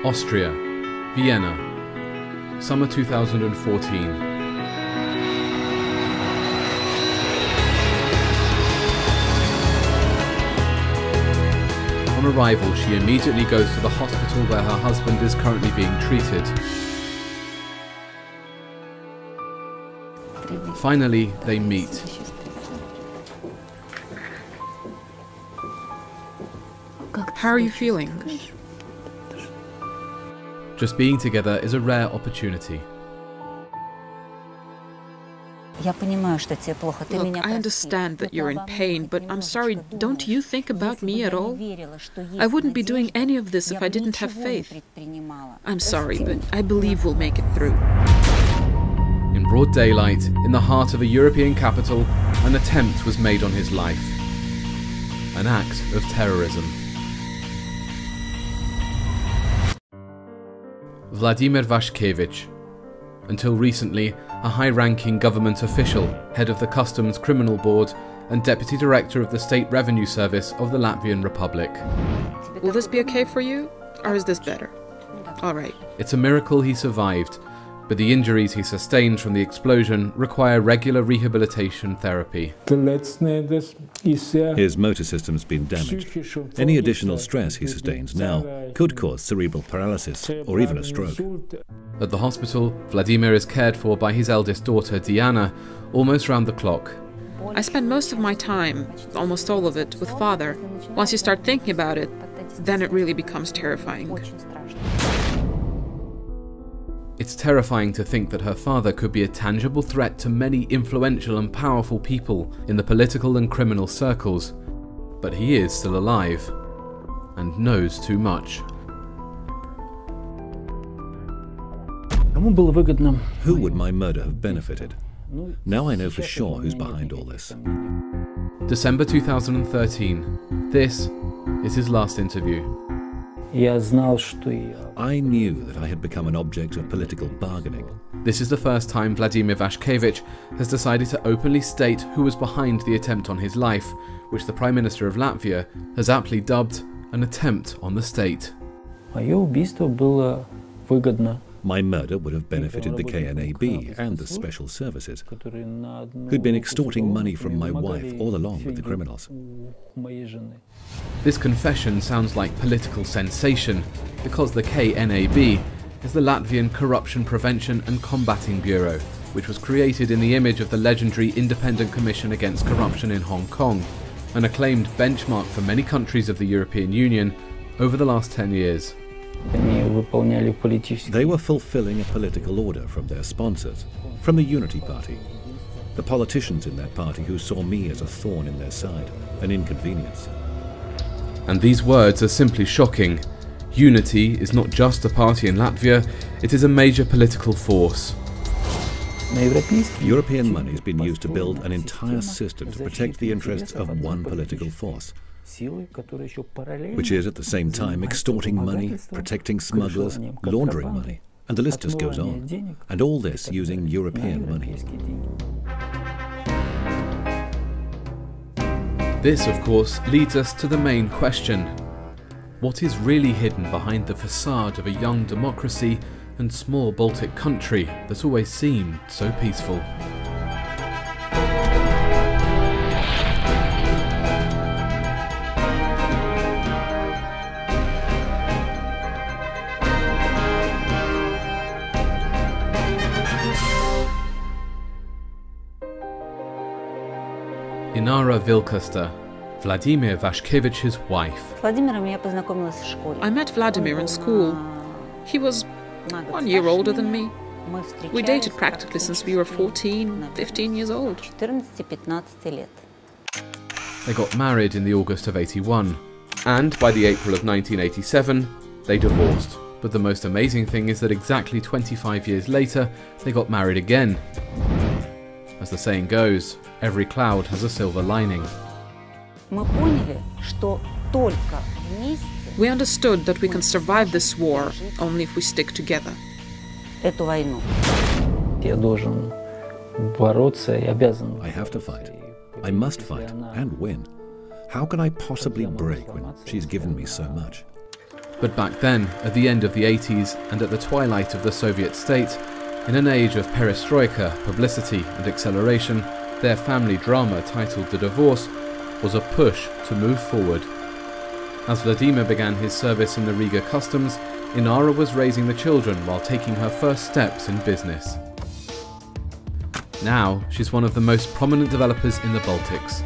Austria, Vienna, summer 2014. On arrival, she immediately goes to the hospital where her husband is currently being treated. Finally, they meet. How are you feeling? Just being together is a rare opportunity. Look, I understand that you're in pain, but I'm sorry, don't you think about me at all? I wouldn't be doing any of this if I didn't have faith. I'm sorry, but I believe we'll make it through. In broad daylight, in the heart of a European capital, an attempt was made on his life. An act of terrorism. Vladimir Waszkiewicz. Until recently, a high-ranking government official, head of the Customs Criminal Board and Deputy Director of the State Revenue Service of the Latvian Republic. Will this be okay for you, or is this better? All right. It's a miracle he survived, but the injuries he sustained from the explosion require regular rehabilitation therapy. His motor system's been damaged. Any additional stress he sustains now could cause cerebral paralysis or even a stroke. At the hospital, Vladimir is cared for by his eldest daughter, Diana, almost round the clock. I spend most of my time, almost all of it, with Father. Once you start thinking about it, then it really becomes terrifying. It's terrifying to think that her father could be a tangible threat to many influential and powerful people in the political and criminal circles. But he is still alive, and knows too much. Who would my murder have benefited? Now I know for sure who's behind all this. December 2013. This is his last interview. I knew that I had become an object of political bargaining. This is the first time Vladimir Waszkiewicz has decided to openly state who was behind the attempt on his life, which the Prime Minister of Latvia has aptly dubbed an attempt on the state. My murder would have benefited the KNAB and the special services, who'd been extorting money from my wife all along with the criminals. This confession sounds like political sensation, because the KNAB is the Latvian Corruption Prevention and Combating Bureau, which was created in the image of the legendary Independent Commission Against Corruption in Hong Kong, an acclaimed benchmark for many countries of the European Union over the last 10 years. They were fulfilling a political order from their sponsors, from the Unity Party. The politicians in that party who saw me as a thorn in their side, an inconvenience. And these words are simply shocking. Unity is not just a party in Latvia, it is a major political force. European money has been used to build an entire system to protect the interests of one political force, which is at the same time extorting money, protecting smugglers, laundering money, and the list just goes on. And all this using European money. This, of course, leads us to the main question. What is really hidden behind the facade of a young democracy and small Baltic country that always seemed so peaceful? Inara Vilkasta, Vladimir Waszkiewicz's wife. I met Vladimir in school. He was 1 year older than me. We dated practically since we were 14, 15 years old. They got married in the August of '81, and by the April of 1987, they divorced. But the most amazing thing is that exactly 25 years later, they got married again. As the saying goes, every cloud has a silver lining. We understood that we can survive this war only if we stick together. I have to fight. I must fight and win. How can I possibly break when she's given me so much? But back then, at the end of the 80s and at the twilight of the Soviet state, in an age of perestroika, publicity and acceleration, their family drama titled The Divorce was a push to move forward. As Vladimir began his service in the Riga customs, Inara was raising the children while taking her first steps in business. Now, she's one of the most prominent developers in the Baltics.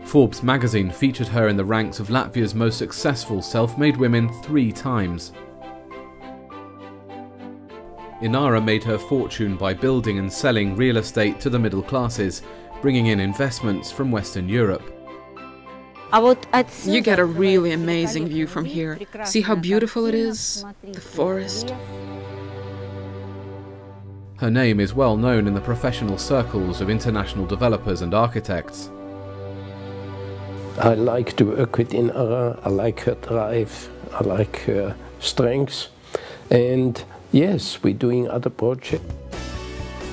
Forbes magazine featured her in the ranks of Latvia's most successful self-made women 3 times. Inara made her fortune by building and selling real estate to the middle classes, bringing in investments from Western Europe. You get a really amazing view from here. See how beautiful it is? The forest. Her name is well known in the professional circles of international developers and architects. I like to work with Inara, I like her drive, I like her strengths, and yes, we're doing other projects.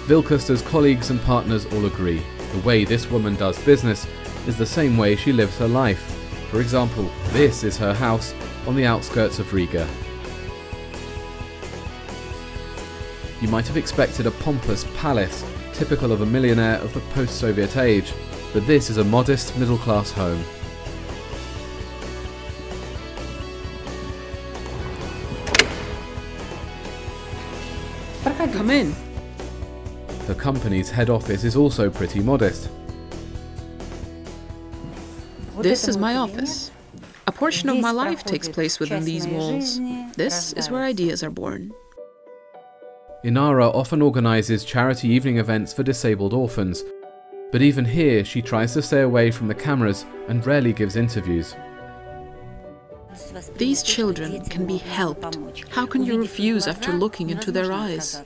Vilkasta's colleagues and partners all agree. The way this woman does business is the same way she lives her life. For example, this is her house on the outskirts of Riga. You might have expected a pompous palace, typical of a millionaire of the post-Soviet age, but this is a modest middle-class home. Come in. The company's head office is also pretty modest. This is my office. A portion of my life takes place within these walls. This is where ideas are born. Inara often organises charity evening events for disabled orphans, but even here she tries to stay away from the cameras and rarely gives interviews. These children can be helped. How can you refuse after looking into their eyes?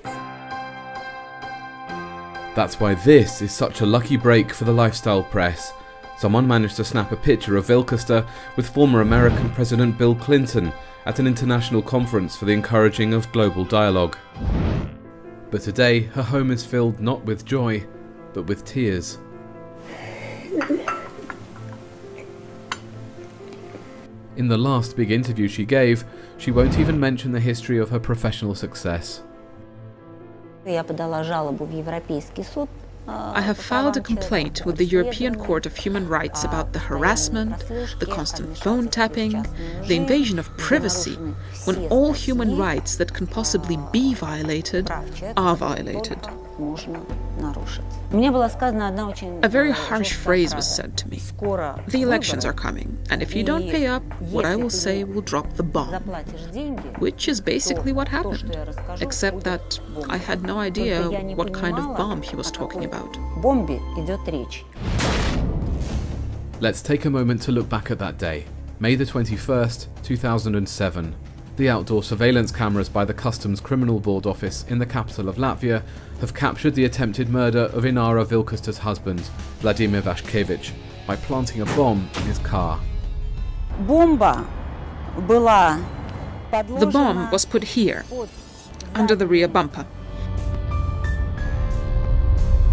That's why this is such a lucky break for the lifestyle press. Someone managed to snap a picture of Vilkasta with former American President Bill Clinton at an international conference for the encouraging of global dialogue. But today, her home is filled not with joy, but with tears. In the last big interview she gave, she won't even mention the history of her professional success. I have filed a complaint with the European Court of Human Rights about the harassment, the constant phone tapping, the invasion of privacy, when all human rights that can possibly be violated are violated. A very harsh phrase was said to me. The elections are coming, and if you don't pay up, what I will say will drop the bomb. Which is basically what happened, except that I had no idea what kind of bomb he was talking about. Let's take a moment to look back at that day, May the 21st, 2007. The outdoor surveillance cameras by the Customs Criminal Board office in the capital of Latvia have captured the attempted murder of Inara Vilkasta's husband, Vladimir Vashkevich, by planting a bomb in his car. The bomb was put here, under the rear bumper.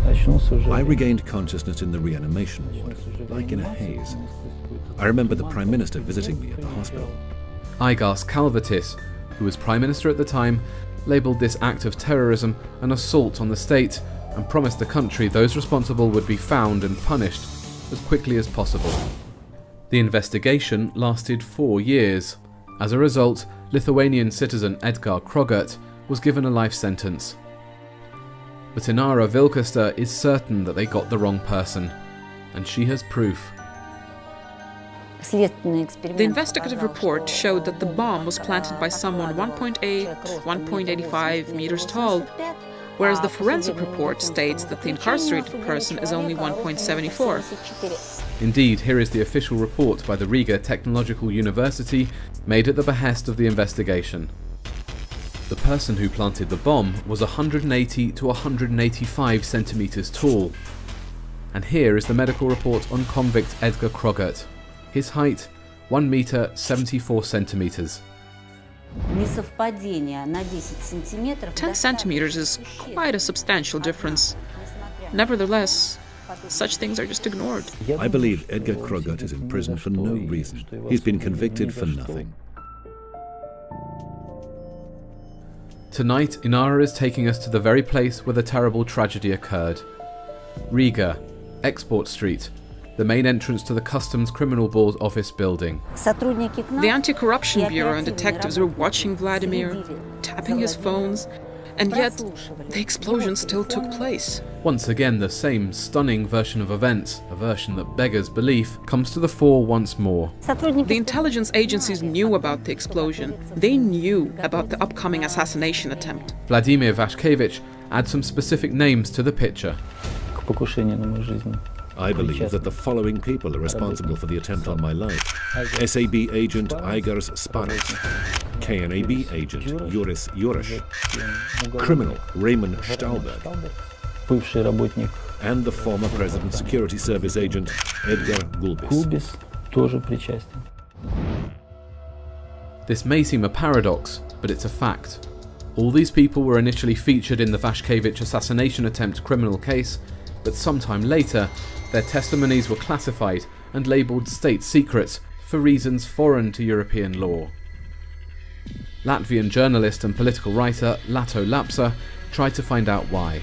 I regained consciousness in the reanimation ward, like in a haze. I remember the Prime Minister visiting me at the hospital. Aigas Kalvatis, who was Prime Minister at the time, labelled this act of terrorism an assault on the state and promised the country those responsible would be found and punished as quickly as possible. The investigation lasted 4 years. As a result, Lithuanian citizen Edgar Krogert was given a life sentence. But Inara Vilkasta is certain that they got the wrong person, and she has proof. The investigative report showed that the bomb was planted by someone 1.8, 1.85 meters tall, whereas the forensic report states that the incarcerated person is only 1.74. Indeed, here is the official report by the Riga Technological University, made at the behest of the investigation. The person who planted the bomb was 180 to 185 centimeters tall. And here is the medical report on convict Edgar Krogert. His height, 1 meter 74 centimeters. 10 centimeters is quite a substantial difference. Nevertheless, Such things are just ignored. I believe Edgar Krogut is in prison for no reason. He's been convicted for nothing. Tonight, Inara is taking us to the very place where the terrible tragedy occurred. Riga, Export Street, the main entrance to the Customs Criminal Board office building. The Anti-Corruption Bureau and detectives were watching Vladimir, tapping his phones, and yet the explosion still took place. Once again, the same stunning version of events, a version that beggars belief, comes to the fore once more. The intelligence agencies knew about the explosion. They knew about the upcoming assassination attempt. Vladimir Vashkevich adds some specific names to the picture. I believe that the following people are responsible for the attempt on my life. SAB agent Igors Sparas, KNAB agent Juris Jurash, criminal Raymond Stahlberg, and the former President's Security Service agent Edgar Gulbis. This may seem a paradox, but it's a fact. All these people were initially featured in the Vashkevich assassination attempt criminal case, but sometime later, their testimonies were classified and labelled state secrets for reasons foreign to European law. Latvian journalist and political writer Lato Lapsa tried to find out why.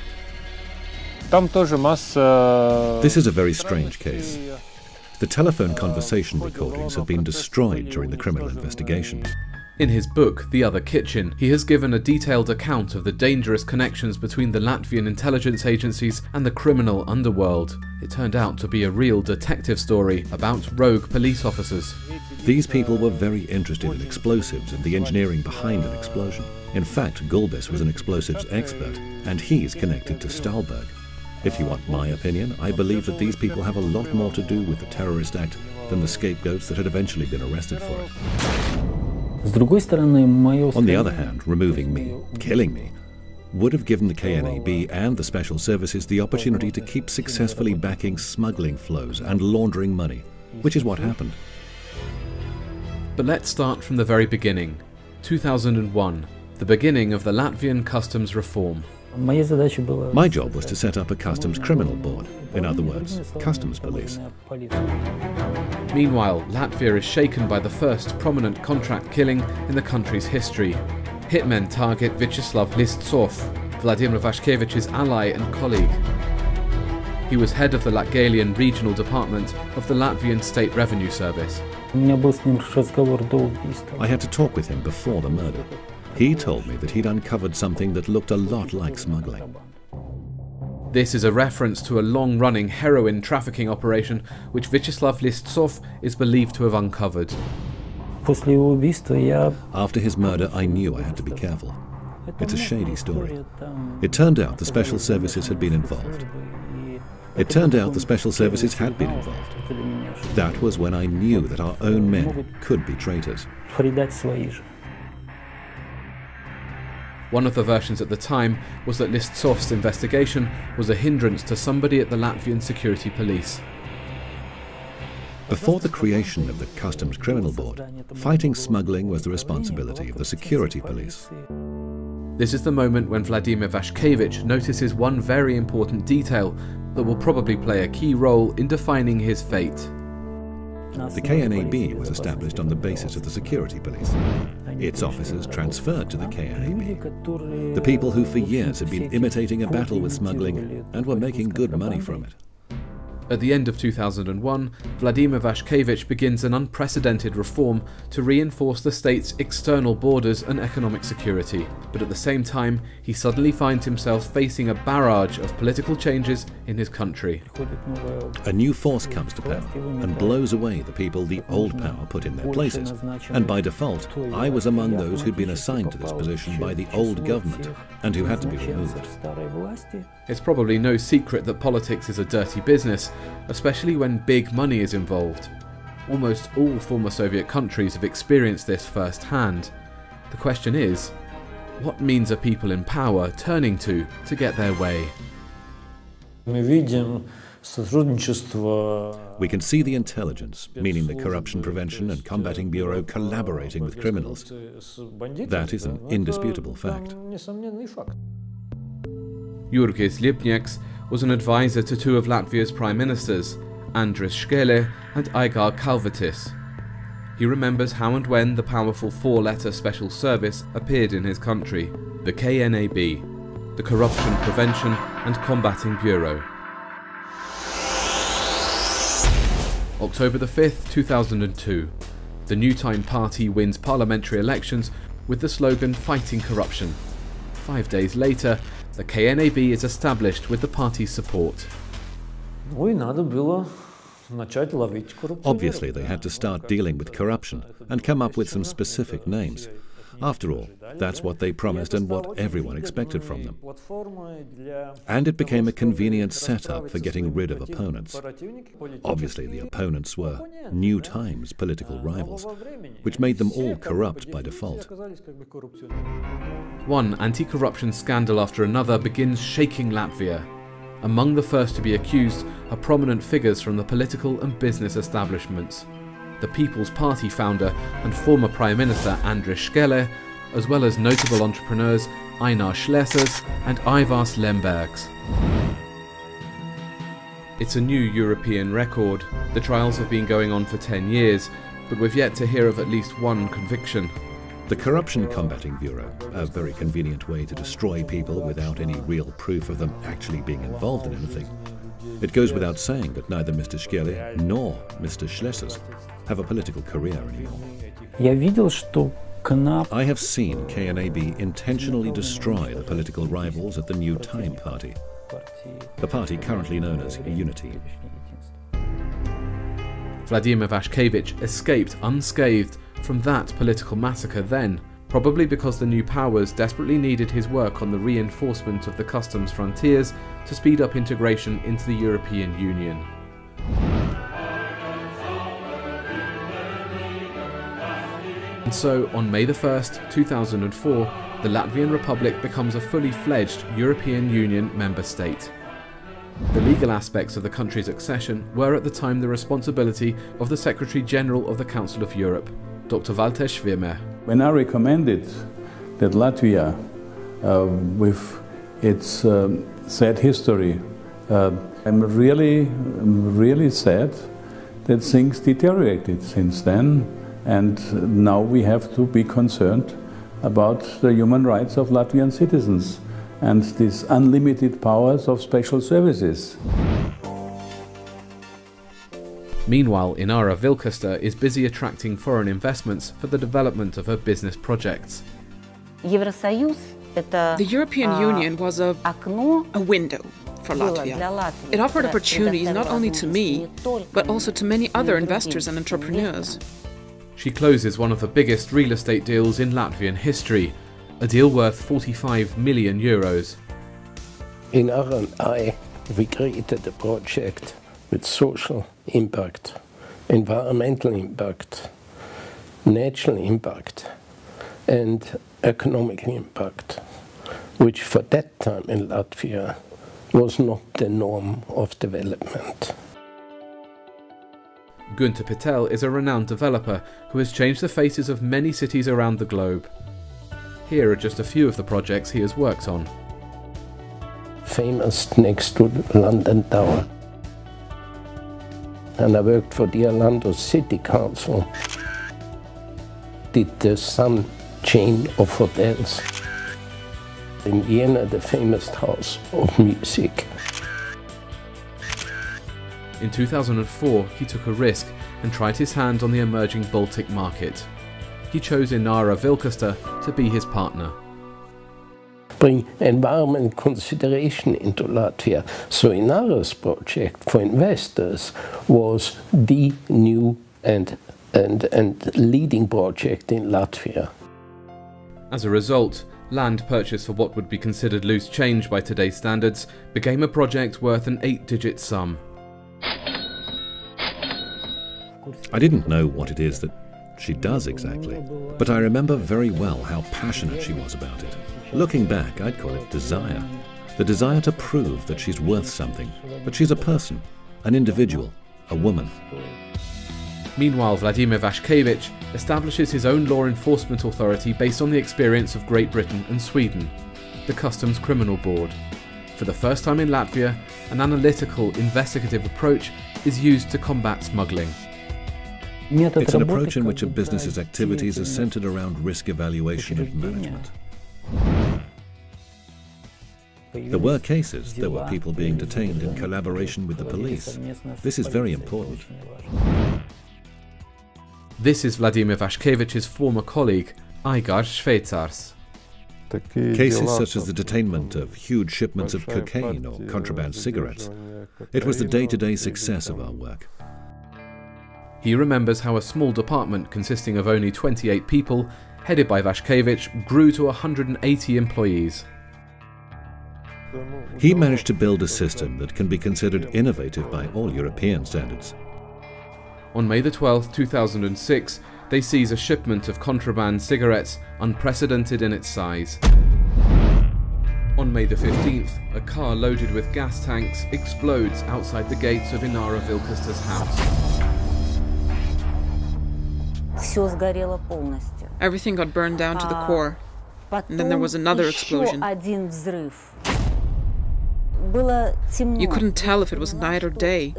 This is a very strange case. The telephone conversation recordings have been destroyed during the criminal investigation. In his book, The Other Kitchen, he has given a detailed account of the dangerous connections between the Latvian intelligence agencies and the criminal underworld. It turned out to be a real detective story about rogue police officers. These people were very interested in explosives and the engineering behind an explosion. In fact, Gulbis was an explosives expert, and he's connected to Stahlberg. If you want my opinion, I believe that these people have a lot more to do with the terrorist act than the scapegoats that had eventually been arrested for it. On the other hand, removing me, killing me, would have given the KNAB and the special services the opportunity to keep successfully backing smuggling flows and laundering money, which is what happened. But let's start from the very beginning. 2001, the beginning of the Latvian customs reform. My job was to set up a customs criminal board, in other words, customs police. Meanwhile, Latvia is shaken by the first prominent contract killing in the country's history. Hitmen target Vyacheslav Listsov, Vladimir Vashkevich's ally and colleague. He was head of the Latgalian regional department of the Latvian State Revenue Service. I had to talk with him before the murder. He told me that he'd uncovered something that looked a lot like smuggling. This is a reference to a long-running heroin trafficking operation which Vyacheslav Listsov is believed to have uncovered. After his murder, I knew I had to be careful. It's a shady story. It turned out the special services had been involved. That was when I knew that our own men could be traitors. One of the versions at the time was that Listsov's investigation was a hindrance to somebody at the Latvian security police. Before the creation of the Customs Criminal Board, fighting smuggling was the responsibility of the security police. This is the moment when Vladimir Vashkevich notices one very important detail that will probably play a key role in defining his fate. The KNAB was established on the basis of the security police. Its officers transferred to the KNAB. The people who for years had been imitating a battle with smuggling and were making good money from it. At the end of 2001, Vladimir Vashkevich begins an unprecedented reform to reinforce the state's external borders and economic security. But at the same time, he suddenly finds himself facing a barrage of political changes in his country. A new force comes to power and blows away the people the old power put in their places. And by default, I was among those who'd been assigned to this position by the old government and who had to be removed. It's probably no secret that politics is a dirty business, especially when big money is involved. Almost all former Soviet countries have experienced this firsthand. The question is, what means are people in power turning to get their way? We can see the intelligence, meaning the Corruption Prevention and Combating Bureau collaborating with criminals. That is an indisputable fact. Jurgis Lipnieks was an advisor to two of Latvia's prime ministers, Andris Škele and Aigar Kalvetis. He remembers how and when the powerful four-letter special service appeared in his country, the KNAB, the Corruption Prevention and Combating Bureau. October the 5th, 2002. The New Time party wins parliamentary elections with the slogan "Fighting Corruption." 5 days later, the KNAB is established with the party's support. Obviously, they had to start dealing with corruption and come up with some specific names. After all, that's what they promised and what everyone expected from them. And it became a convenient setup for getting rid of opponents. Obviously, the opponents were New Time's political rivals, which made them all corrupt by default. One anti-corruption scandal after another begins shaking Latvia. Among the first to be accused are prominent figures from the political and business establishments. The People's Party founder and former Prime Minister Andris Škele, as well as notable entrepreneurs Einar Šlesers and Aivars Lembergs. It's a new European record. The trials have been going on for 10 years, but we've yet to hear of at least one conviction. The Corruption Combating Bureau, a very convenient way to destroy people without any real proof of them actually being involved in anything. It goes without saying that neither Mr. Škele nor Mr. Šlesers have a political career anymore. I have seen KNAB intentionally destroy the political rivals at the New Time party, the party currently known as Unity. Vladimir Vaškevich escaped unscathed from that political massacre then, probably because the new powers desperately needed his work on the reinforcement of the customs frontiers to speed up integration into the European Union. And so, on May the 1st, 2004, the Latvian Republic becomes a fully fledged European Union member state. The legal aspects of the country's accession were at the time the responsibility of the Secretary General of the Council of Europe, Dr. Walter Schwirmer. When I recommended that Latvia, with its sad history, I'm really sad that things deteriorated since then, and now we have to be concerned about the human rights of Latvian citizens and these unlimited powers of special services. Meanwhile, Inara Vilkasta is busy attracting foreign investments for the development of her business projects. The European Union was a window for Latvia. It offered opportunities not only to me, but also to many other investors and entrepreneurs. She closes one of the biggest real estate deals in Latvian history, a deal worth €45 million. Inara and I, we created a project with social impact, environmental impact, natural impact, and economic impact, which for that time in Latvia was not the norm of development. Gunter Patel is a renowned developer who has changed the faces of many cities around the globe. Here are just a few of the projects he has worked on. Famous next to London Tower. And I worked for the Orlando City Council. Did the Sun chain of hotels. In Vienna, the famous House of Music. In 2004, he took a risk and tried his hand on the emerging Baltic market. He chose Inara Vilkasta to be his partner. Bring environment consideration into Latvia. So Inara's project for investors was the new and leading project in Latvia. As a result, land purchased for what would be considered loose change by today's standards became a project worth an 8-digit sum. I didn't know what it is that she does exactly, but I remember very well how passionate she was about it. Looking back, I'd call it desire. The desire to prove that she's worth something, that she's a person, an individual, a woman. Meanwhile, Vladimir Vaškevich establishes his own law enforcement authority based on the experience of Great Britain and Sweden, the Customs Criminal Board. For the first time in Latvia, an analytical, investigative approach is used to combat smuggling. It's an approach in which a business's activities are centered around risk evaluation and management. There were cases, there were people being detained in collaboration with the police. This is very important. This is Vladimir Vaškevič's former colleague, Igor Šveicars. Cases such as the detainment of huge shipments of cocaine or contraband cigarettes. It was the day-to-day success of our work. He remembers how a small department consisting of only 28 people, headed by Vaškevič, grew to 180 employees. He managed to build a system that can be considered innovative by all European standards. On May the 12th, 2006, they seize a shipment of contraband cigarettes unprecedented in its size. On May the 15th, a car loaded with gas tanks explodes outside the gates of Inara Vilkasta's house. Everything got burned down to the core. And then there was another explosion. You couldn't tell if it was night or day.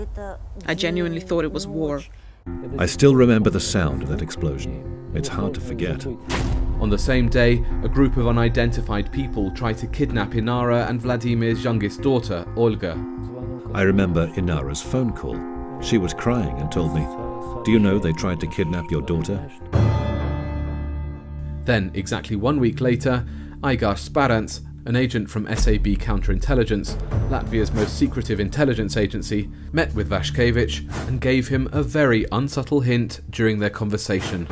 I genuinely thought it was war. I still remember the sound of that explosion. It's hard to forget. On the same day, a group of unidentified people tried to kidnap Inara and Vladimir's youngest daughter, Olga. I remember Inara's phone call. She was crying and told me, "Do you know they tried to kidnap your daughter?" Then, exactly 1 week later, Igor Sparants, an agent from SAB Counterintelligence, Latvia's most secretive intelligence agency, met with Vaškevič and gave him a very unsubtle hint during their conversation.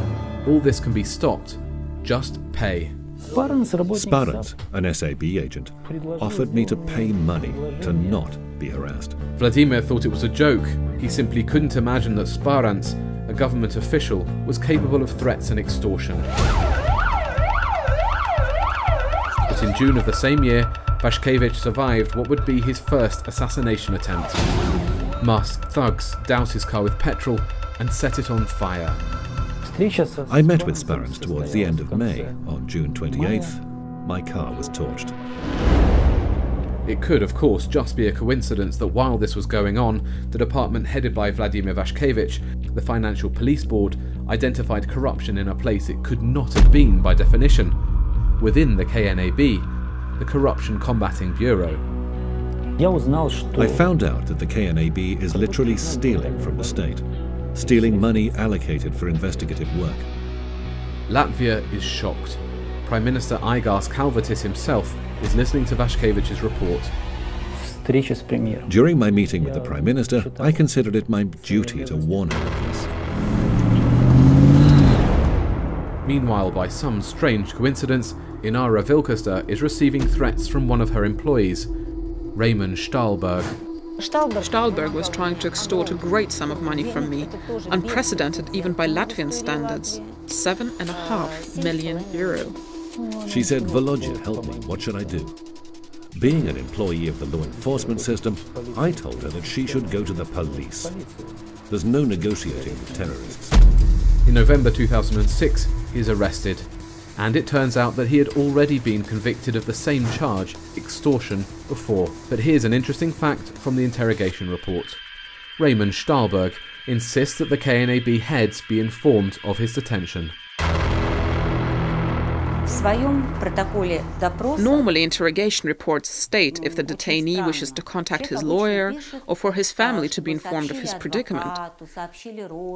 All this can be stopped. Just pay. Sparants, an SAB agent, offered me to pay money to not be harassed. Vladimir thought it was a joke. He simply couldn't imagine that Sparants, a government official, was capable of threats and extortion. But in June of the same year, Vaškevič survived what would be his first assassination attempt. Masked thugs doused his car with petrol and set it on fire. I met with Sparants towards the end of May. On June 28th, my car was torched. It could, of course, just be a coincidence that while this was going on, the department headed by Vladimir Vaškevič, the Financial Police Board, identified corruption in a place it could not have been by definition. Within the KNAB, the Corruption Combating Bureau. I found out that the KNAB is literally stealing from the state, stealing money allocated for investigative work. Latvia is shocked. Prime Minister Igors Kalvietis himself is listening to Vaškevič's report. During my meeting with the Prime Minister, I considered it my duty to warn him of this. Meanwhile, by some strange coincidence, Inara Vilkasta is receiving threats from one of her employees, Raymond Stahlberg. Stahlberg was trying to extort a great sum of money from me, unprecedented even by Latvian standards, €7.5 million. She said, "Volodya, help me, what should I do?" Being an employee of the law enforcement system, I told her that she should go to the police. There's no negotiating with terrorists. In November 2006, he is arrested, and it turns out that he had already been convicted of the same charge, extortion, before. But here's an interesting fact from the interrogation report. Raymond Stahlberg insists that the KNAB heads be informed of his detention. Normally, interrogation reports state if the detainee wishes to contact his lawyer or for his family to be informed of his predicament.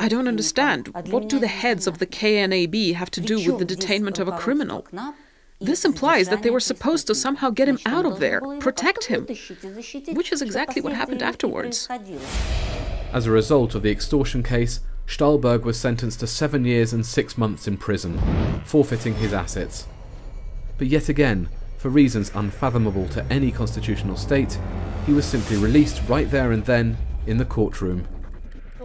I don't understand. What do the heads of the KNAB have to do with the detainment of a criminal? This implies that they were supposed to somehow get him out of there, protect him, which is exactly what happened afterwards. As a result of the extortion case, Stahlberg was sentenced to 7 years and 6 months in prison, forfeiting his assets. But yet again, for reasons unfathomable to any constitutional state, he was simply released right there and then in the courtroom.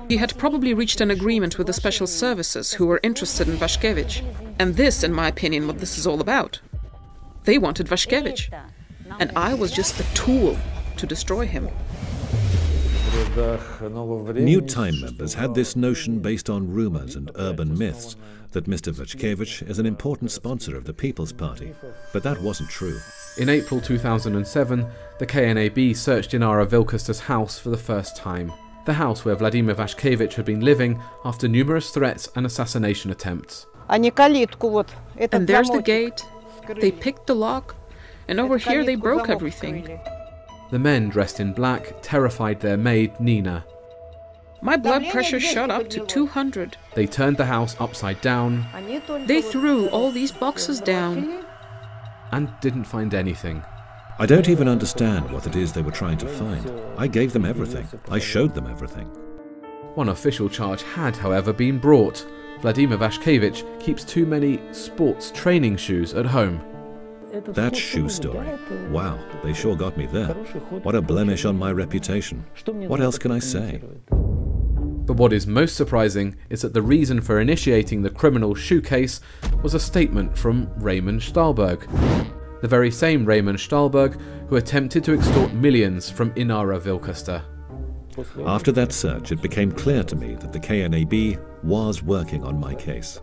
He had probably reached an agreement with the special services who were interested in Vaškevič. And this, in my opinion, what this is all about. They wanted Vaškevič, and I was just a tool to destroy him. New Time members had this notion based on rumours and urban myths that Mr. Vaćkevich is an important sponsor of the People's Party, but that wasn't true. In April 2007, the KNAB searched Inara Vilkasta's house for the first time. The house where Vladimir Vaćkevich had been living after numerous threats and assassination attempts. And there's the gate. They picked the lock, and over here they broke everything. The men dressed in black terrified their maid, Nina. My blood pressure shot up to 200. They turned the house upside down. They threw all these boxes down. And didn't find anything. I don't even understand what it is they were trying to find. I gave them everything. I showed them everything. One official charge had, however, been brought. Vladimir Vaćkevich keeps too many sports training shoes at home. That shoe story. Wow, they sure got me there. What a blemish on my reputation. What else can I say? But what is most surprising is that the reason for initiating the criminal shoe case was a statement from Raymond Stahlberg. The very same Raymond Stahlberg who attempted to extort millions from Inara Vilkasta. After that search, it became clear to me that the KNAB was working on my case.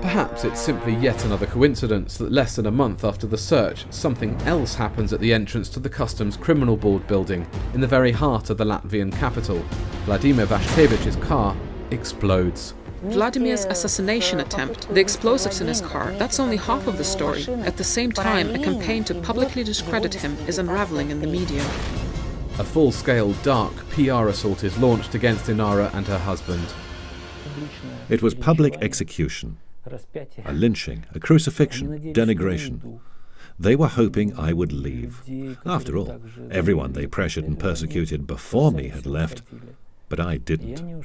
Perhaps it's simply yet another coincidence that less than a month after the search, something else happens at the entrance to the Customs Criminal Board building in the very heart of the Latvian capital. Vladimir Vaćkevich's car explodes. Vladimir's assassination attempt, the explosives in his car, that's only half of the story. At the same time, a campaign to publicly discredit him is unraveling in the media. A full-scale, dark PR assault is launched against Inara and her husband. It was public execution, a lynching, a crucifixion, denigration. They were hoping I would leave. After all, everyone they pressured and persecuted before me had left, but I didn't.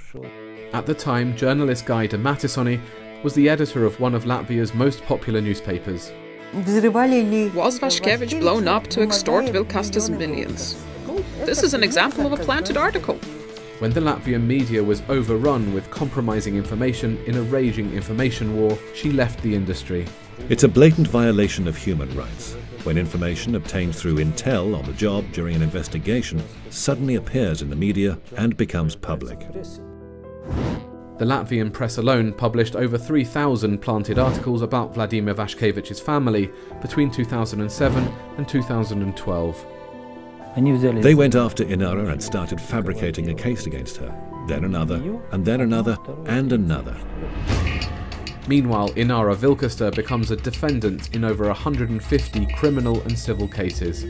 At the time, journalist Guy de Mattisoni was the editor of one of Latvia's most popular newspapers. Was Vaćkevich blown up to extort Vilkasta's millions? This is an example of a planted article. When the Latvian media was overrun with compromising information in a raging information war, she left the industry. It's a blatant violation of human rights when information obtained through intel on the job during an investigation suddenly appears in the media and becomes public. The Latvian press alone published over 3,000 planted articles about Vladimir Vaćkevich's family between 2007 and 2012. They went after Inara and started fabricating a case against her, then another, and then another, and another. Meanwhile, Inara Vilkasta becomes a defendant in over 150 criminal and civil cases.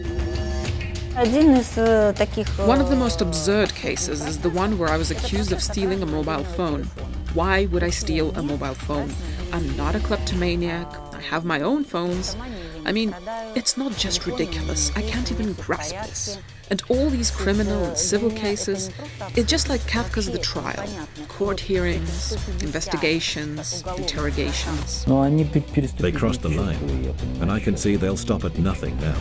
One of the most absurd cases is the one where I was accused of stealing a mobile phone. Why would I steal a mobile phone? I'm not a kleptomaniac. I have my own phones. I mean, it's not just ridiculous. I can't even grasp this. And all these criminal and civil cases, it's just like Kafka's The Trial. Court hearings, investigations, interrogations. They crossed the line, and I can see they'll stop at nothing now.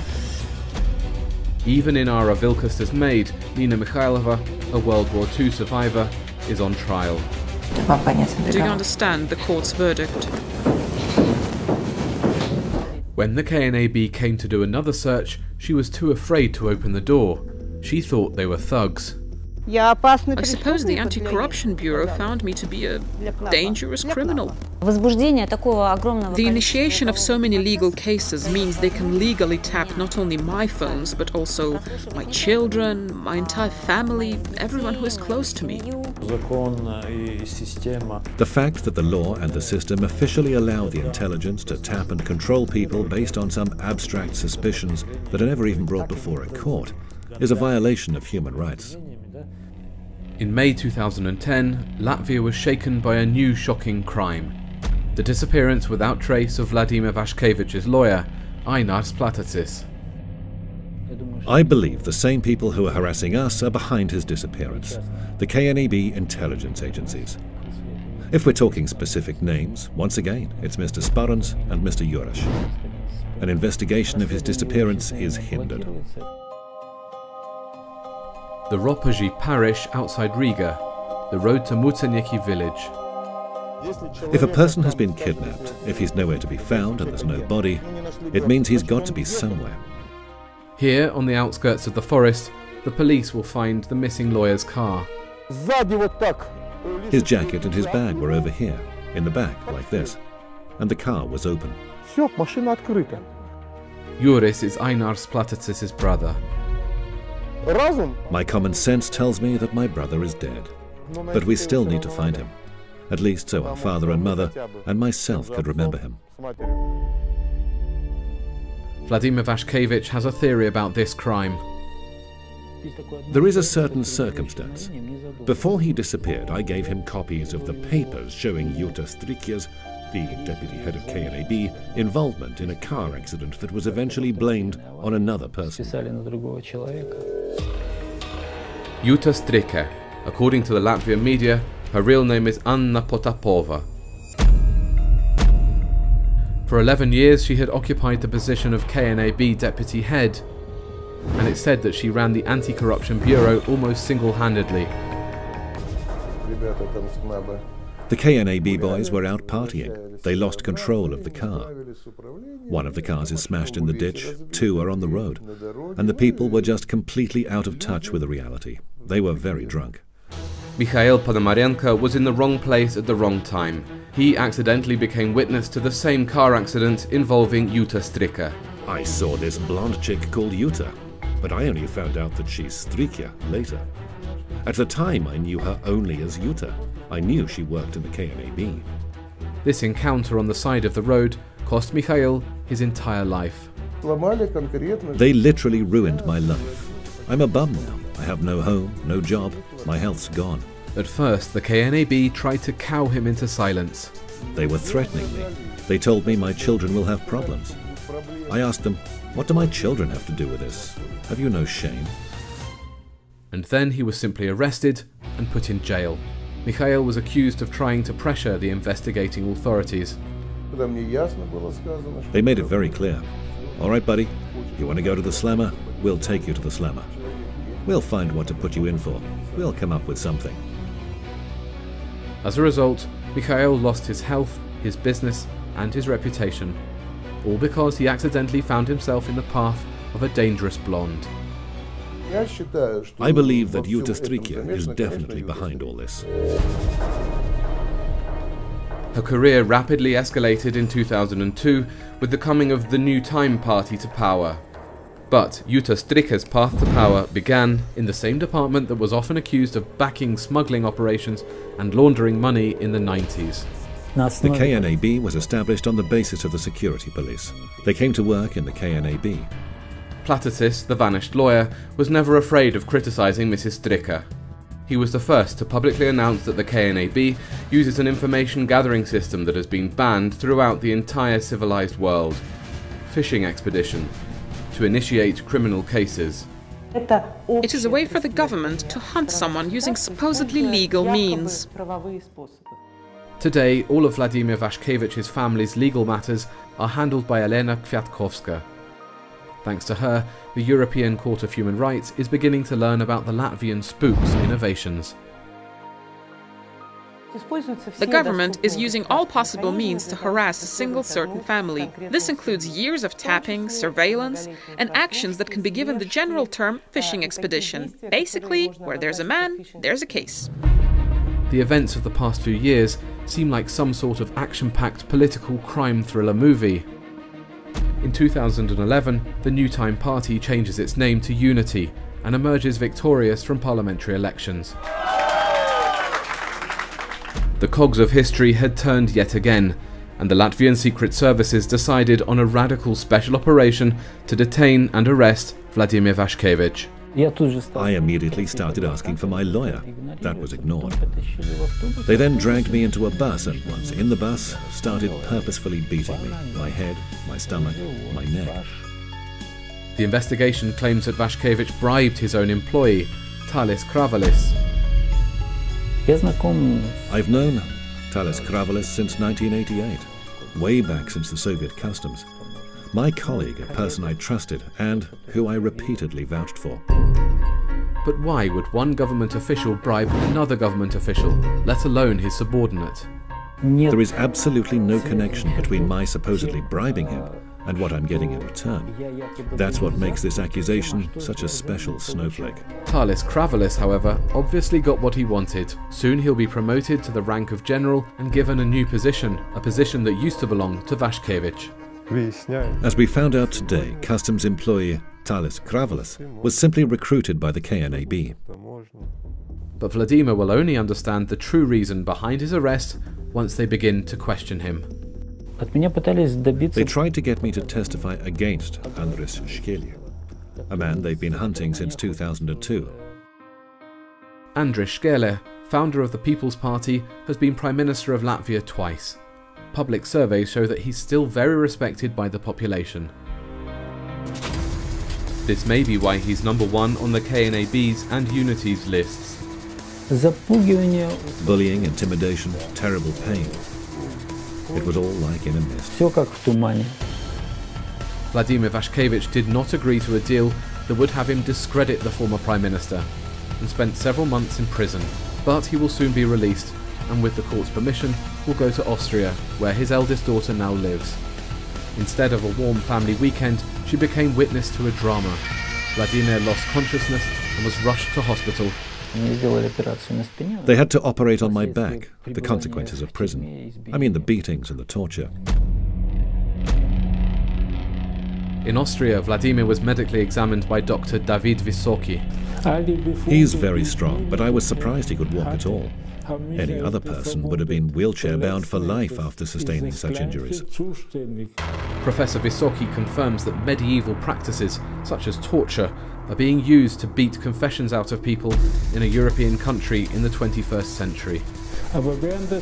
Even Inara Vilkasta's maid, Nina Mikhailova, a World War II survivor, is on trial. Do you understand the court's verdict? When the KNAB came to do another search, she was too afraid to open the door. She thought they were thugs. I suppose the Anti-Corruption Bureau found me to be a dangerous criminal. The initiation of so many legal cases means they can legally tap not only my phones, but also my children, my entire family, everyone who is close to me. The fact that the law and the system officially allow the intelligence to tap and control people based on some abstract suspicions that are never even brought before a court is a violation of human rights. In May 2010, Latvia was shaken by a new shocking crime. The disappearance without trace of Vladimir Vaćkevich's lawyer, Ainars Platacis. I believe the same people who are harassing us are behind his disappearance, the KNAB intelligence agencies. If we're talking specific names, once again, it's Mr. Sparans and Mr. Juraš. An investigation of his disappearance is hindered. The Ropăji parish outside Riga, the road to Muțenieki village. If a person has been kidnapped, if he's nowhere to be found and there's no body, it means he's got to be somewhere. Here, on the outskirts of the forest, the police will find the missing lawyer's car. His jacket and his bag were over here, in the back, like this, and the car was open. Juris is Einar Splatacis's brother. My common sense tells me that my brother is dead, but we still need to find him, at least so our father and mother and myself could remember him. Vladimir Vashkevich has a theory about this crime. There is a certain circumstance. Before he disappeared, I gave him copies of the papers showing Yuta Strikya's, the deputy head of KNAB, involvement in a car accident that was eventually blamed on another person. Yuta Strike. According to the Latvian media, her real name is Anna Potapova. For 11 years she had occupied the position of KNAB deputy head, and it's said that she ran the anti-corruption bureau almost single-handedly. The KNAB boys were out partying. They lost control of the car. One of the cars is smashed in the ditch, 2 are on the road, and the people were just completely out of touch with the reality. They were very drunk. Mikhail Ponomarenko was in the wrong place at the wrong time. He accidentally became witness to the same car accident involving Yuta Strike. I saw this blonde chick called Yuta, but I only found out that she's Strikya later. At the time I knew her only as Yuta. I knew she worked in the KNAB. This encounter on the side of the road cost Mikhail his entire life. They literally ruined my life. I'm a bum now. I have no home, no job, my health's gone. At first, the KNAB tried to cow him into silence. They were threatening me. They told me my children will have problems. I asked them, what do my children have to do with this? Have you no shame? And then he was simply arrested and put in jail. Mikhail was accused of trying to pressure the investigating authorities. They made it very clear. All right, buddy, you want to go to the slammer? We'll take you to the slammer. We'll find what to put you in for. We'll come up with something. As a result, Mikhail lost his health, his business, and his reputation, all because he accidentally found himself in the path of a dangerous blonde. I believe that Yuta Strikya is definitely behind all this. Her career rapidly escalated in 2002 with the coming of the New Time party to power. But Yuta Strike's path to power began in the same department that was often accused of backing smuggling operations and laundering money in the 90s. The KNAB was established on the basis of the security police. They came to work in the KNAB. Platacis, the vanished lawyer, was never afraid of criticizing Mrs. Strike. He was the first to publicly announce that the KNAB uses an information gathering system that has been banned throughout the entire civilized world. Fishing expedition. To initiate criminal cases. It is a way for the government to hunt someone using supposedly legal means. Today, all of Vladimir Vashkevich's family's legal matters are handled by Elena Kwiatkowska. Thanks to her, the European Court of Human Rights is beginning to learn about the Latvian spook's innovations. The government is using all possible means to harass a single certain family. This includes years of tapping, surveillance, and actions that can be given the general term fishing expedition. Basically, where there's a man, there's a case. The events of the past few years seem like some sort of action-packed political crime thriller movie. In 2011, the New Time party changes its name to Unity and emerges victorious from parliamentary elections. The cogs of history had turned yet again, and the Latvian secret services decided on a radical special operation to detain and arrest Vladimir Vashkevich. I immediately started asking for my lawyer. That was ignored. They then dragged me into a bus and once in the bus, started purposefully beating me. My head, my stomach, my neck. The investigation claims that Vashkevich bribed his own employee, Talis Kravalis. I've known Talis Kravalis since 1988, way back since the Soviet customs. My colleague, a person I trusted and who I repeatedly vouched for. But why would one government official bribe another government official, let alone his subordinate? There is absolutely no connection between my supposedly bribing him and what I'm getting in return. That's what makes this accusation such a special snowflake. Talis Kravalis, however, obviously got what he wanted. Soon he'll be promoted to the rank of general and given a new position, a position that used to belong to Waszkiewicz. As we found out today, customs employee Talis Kravalis was simply recruited by the KNAB. But Vladimir will only understand the true reason behind his arrest once they begin to question him. They tried to get me to testify against Adres, a man they've been hunting since 2002. Andris Škele, founder of the People's Party, has been Prime Minister of Latvia twice. Public surveys show that he's still very respected by the population. This may be why he's #1 on the KNAB's and Unity's lists. Bullying, intimidation, terrible pain. It was all like in a mist. Vladimir Waszkiewicz did not agree to a deal that would have him discredit the former Prime Minister and spent several months in prison. But he will soon be released and with the court's permission will go to Austria, where his eldest daughter now lives. Instead of a warm family weekend, she became witness to a drama. Vladimir lost consciousness and was rushed to hospital. They had to operate on my back, the consequences of prison. I mean the beatings and the torture. In Austria, Vladimir was medically examined by Dr. David Vysoki. He's very strong, but I was surprised he could walk at all. Any other person would have been wheelchair-bound for life after sustaining such injuries. Professor Vysoki confirms that medieval practices, such as torture, are being used to beat confessions out of people in a European country in the 21st century.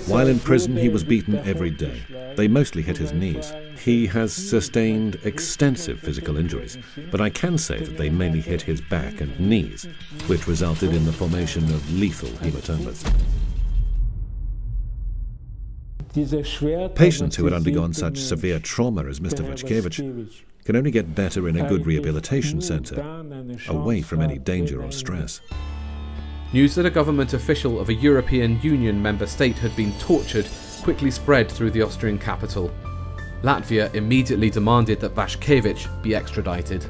While in prison, he was beaten every day. They mostly hit his knees. He has sustained extensive physical injuries, but I can say that they mainly hit his back and knees, which resulted in the formation of lethal hematomas. Patients who had undergone such severe trauma as Mr. Waszkiewicz can only get better in a good rehabilitation centre, away from any danger or stress. News that a government official of a European Union member state had been tortured quickly spread through the Austrian capital. Latvia immediately demanded that Waszkiewicz be extradited.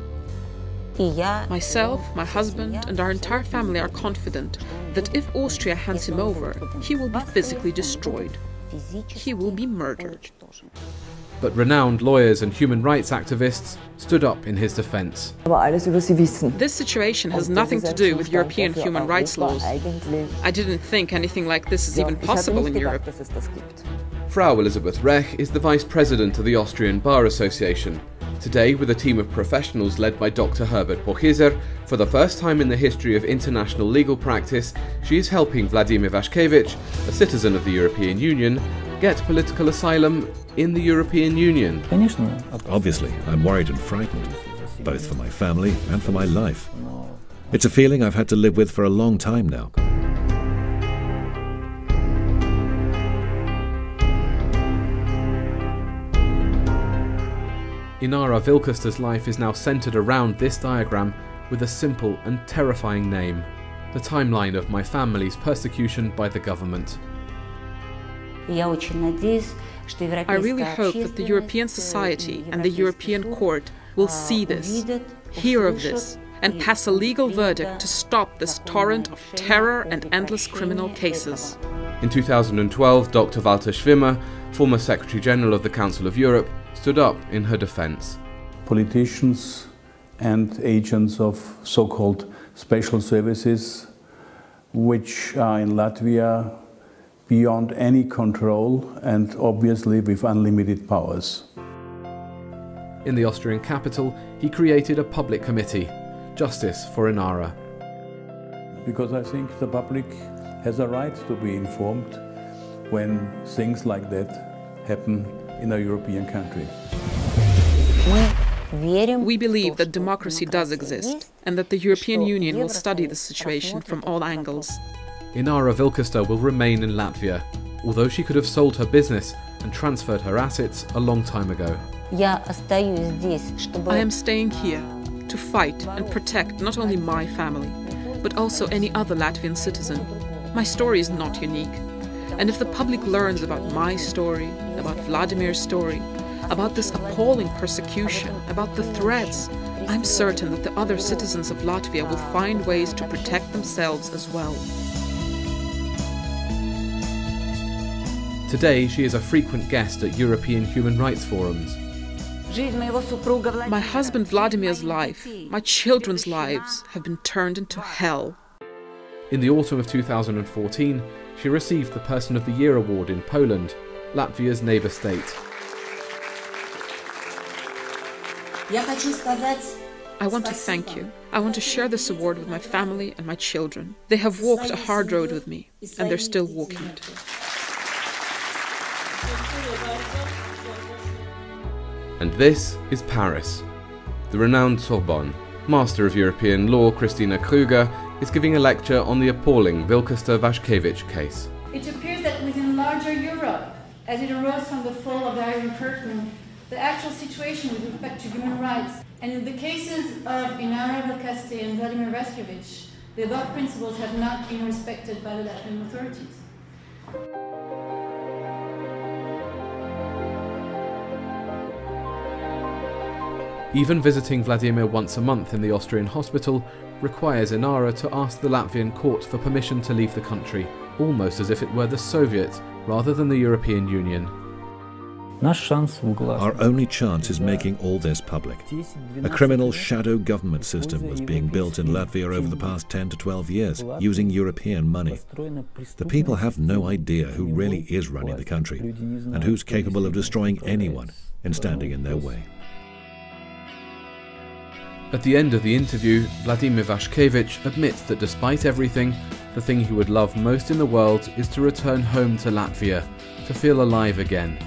Myself, my husband, and our entire family are confident that if Austria hands him over, he will be physically destroyed. He will be murdered. But renowned lawyers and human rights activists stood up in his defense. This situation has nothing to do with European human rights laws. I didn't think anything like this is even possible in Europe. Frau Elisabeth Rech is the vice president of the Austrian Bar Association. Today, with a team of professionals led by Dr. Herbert Pochizer, for the first time in the history of international legal practice, she is helping Vladimir Waszkiewicz, a citizen of the European Union, get political asylum in the European Union. Obviously, I'm worried and frightened, both for my family and for my life. It's a feeling I've had to live with for a long time now. Inara Vilkusta's life is now centered around this diagram with a simple and terrifying name: the timeline of my family's persecution by the government. I really hope that the European society and the European court will see this, hear of this, and pass a legal verdict to stop this torrent of terror and endless criminal cases. In 2012, Dr. Walter Schwimmer, former Secretary General of the Council of Europe, stood up in her defense. Politicians and agents of so-called special services, which are in Latvia beyond any control and obviously with unlimited powers. In the Austrian capital, he created a public committee, Justice for Inara. Because I think the public has a right to be informed when things like that happen in a European country. We believe that democracy does exist and that the European Union will study the situation from all angles. Inara Vilkusta will remain in Latvia, although she could have sold her business and transferred her assets a long time ago. I am staying here to fight and protect not only my family, but also any other Latvian citizen. My story is not unique. And if the public learns about my story, about Vladimir's story, about this appalling persecution, about the threats, I'm certain that the other citizens of Latvia will find ways to protect themselves as well. Today, she is a frequent guest at European human rights forums. My husband Vladimir's life, my children's lives, have been turned into hell. In the autumn of 2014, she received the Person of the Year award in Poland, Latvia's neighbour state. I want to thank you. I want to share this award with my family and my children. They have walked a hard road with me, and they're still walking it. And this is Paris. The renowned Sorbonne, Master of European Law Christina Kruger, is giving a lecture on the appalling Wilkester-Waszkiewicz case. It appears that within larger Europe, as it arose from the fall of the Iron Curtain, the actual situation with respect to human rights, and in the cases of Inara Vilkaste and Vladimir Waszkiewicz, the above principles have not been respected by the Latvian authorities. Even visiting Vladimir once a month in the Austrian hospital requires Inara to ask the Latvian court for permission to leave the country, almost as if it were the Soviet rather than the European Union. Our only chance is making all this public. A criminal shadow government system was being built in Latvia over the past 10 to 12 years, using European money. The people have no idea who really is running the country, and who's capable of destroying anyone and standing in their way. At the end of the interview, Vladimir Waszkiewicz admits that despite everything, the thing he would love most in the world is to return home to Latvia, to feel alive again.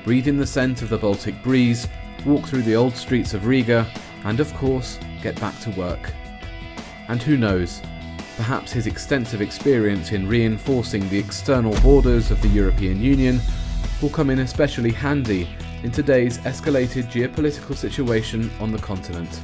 Breathe in the scent of the Baltic breeze, walk through the old streets of Riga, and of course, get back to work. And who knows, perhaps his extensive experience in reinforcing the external borders of the European Union will come in especially handy in today's escalated geopolitical situation on the continent.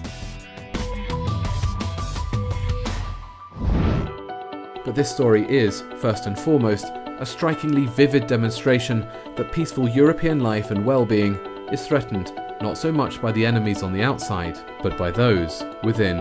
But this story is, first and foremost, a strikingly vivid demonstration that peaceful European life and well-being is threatened not so much by the enemies on the outside, but by those within.